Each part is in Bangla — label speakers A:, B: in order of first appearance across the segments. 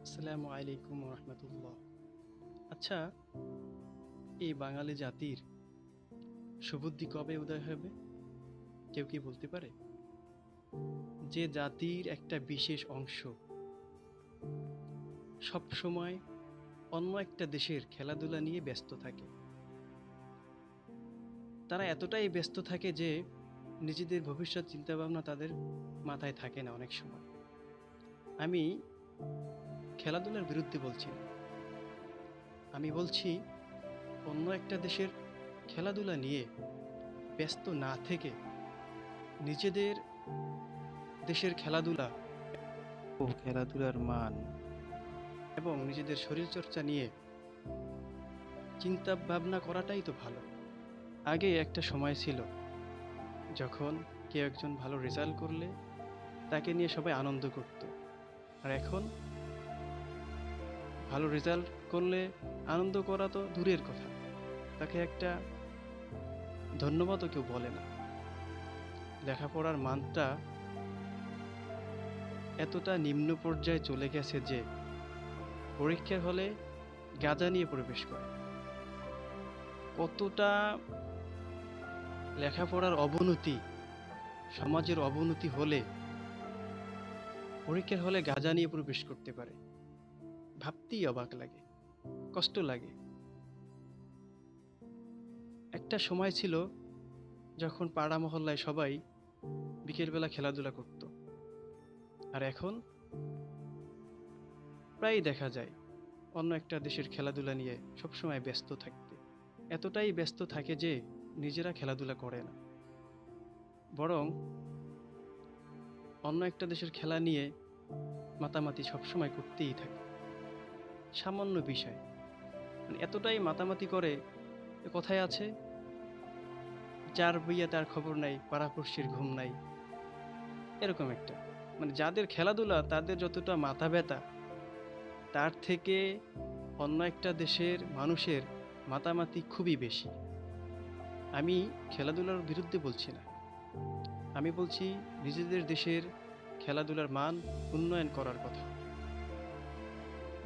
A: আসসালামু আলাইকুম রহমতুল্লাহ। আচ্ছা, এই বাঙালি জাতির সুবুদ্ধি কবে উদয় হবে? কেউ কি বলতে পারে? যে জাতির একটা বিশেষ অংশ সব সময় অন্য একটা দেশের খেলাধুলা নিয়ে ব্যস্ত থাকে। তারা এতটাই ব্যস্ত থাকে যে নিজেদের ভবিষ্যৎ চিন্তাভাবনা তাদের মাথায় থাকে না অনেক সময়। আমি খেলাধুলার বিরুদ্ধে বলছি না। আমি বলছি অন্য একটা দেশের খেলাধুলা নিয়ে ব্যস্ত না থেকে নিজেদের দেশের খেলাধুলা ও খেলাধুলার মান এবং নিজেদের শরীরচর্চা নিয়ে চিন্তা ভাবনা করাটাই তো ভালো। আগে একটা সময় ছিল যখন কেউ একজন ভালো রেজাল্ট করলে তাকে নিয়ে সবাই আনন্দ করত। আর এখন ভালো রেজাল্ট করলে আনন্দ করা তো দূরের কথা, তাকে একটা ধন্যবাদও কেউ বলে না। লেখাপড়ার মানটা এতটা নিম্ন পর্যায়ে চলে গেছে যে পরীক্ষার হলে গাঁজা নিয়ে প্রবেশ করে। কতটা লেখাপড়ার অবনতি, সমাজের অবনতি হলে পরীক্ষার হলে গাঁজা নিয়ে প্রবেশ করতে পারে, ভাবতেই অবাক লাগে, কষ্ট লাগে। একটা সময় ছিল যখন পাড়া মহল্লায় সবাই বিকেলবেলা খেলাধুলা করত, আর এখন প্রায়ই দেখা যায় অন্য একটা দেশের খেলাধুলা নিয়ে সবসময় ব্যস্ত থাকতে। এতটাই ব্যস্ত থাকে যে নিজেরা খেলাধুলা করে না, বরং অন্য একটা দেশের খেলা নিয়ে মাতামাতি সবসময় করতেই থাকে। সামান্য বিষয় মানে এতটাই মাতামাতি করে, কথায় আছে, যার বইয়া তার খবর নাই, পাড়াপড়শির ঘুম নাই। এরকম একটা, মানে যাদের খেলাধুলা তাদের যতটা মাথা ব্যথা, তার থেকে অন্য একটা দেশের মানুষের মাতামাতি খুবই বেশি। আমি খেলাধুলার বিরুদ্ধে বলছি না, আমি বলছি নিজেদের দেশের খেলাধুলার মান উন্নয়ন করার কথা,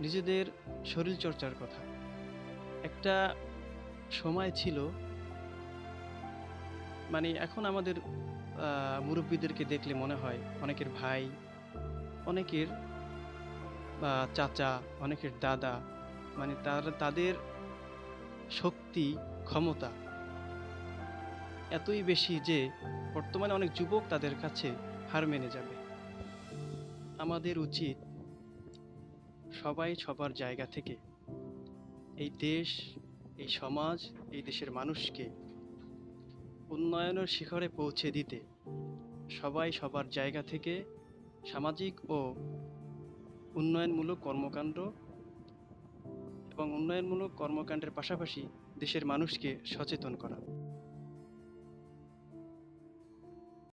A: নিজেদের শরীরচর্চার কথা। একটা সময় ছিল, মানে এখন আমাদের মুরব্বীদেরকে দেখলে মনে হয় অনেকের ভাই, অনেকের চাচা, অনেকের দাদা, মানে তাদের শক্তি, ক্ষমতা এতই বেশি যে বর্তমানে অনেক যুবক তাদের কাছে হার মেনে যাবে। আমাদের উচিত সবাই সবার জায়গা থেকে এই দেশ, এই সমাজ, এই দেশের মানুষকে উন্নয়নের শিখরে পৌঁছে দিতে সবাই সবার জায়গা থেকে সামাজিক ও উন্নয়নমূলক কর্মকাণ্ড এবং উন্নয়নমূলক কর্মকাণ্ডের পাশাপাশি দেশের মানুষকে সচেতন করা।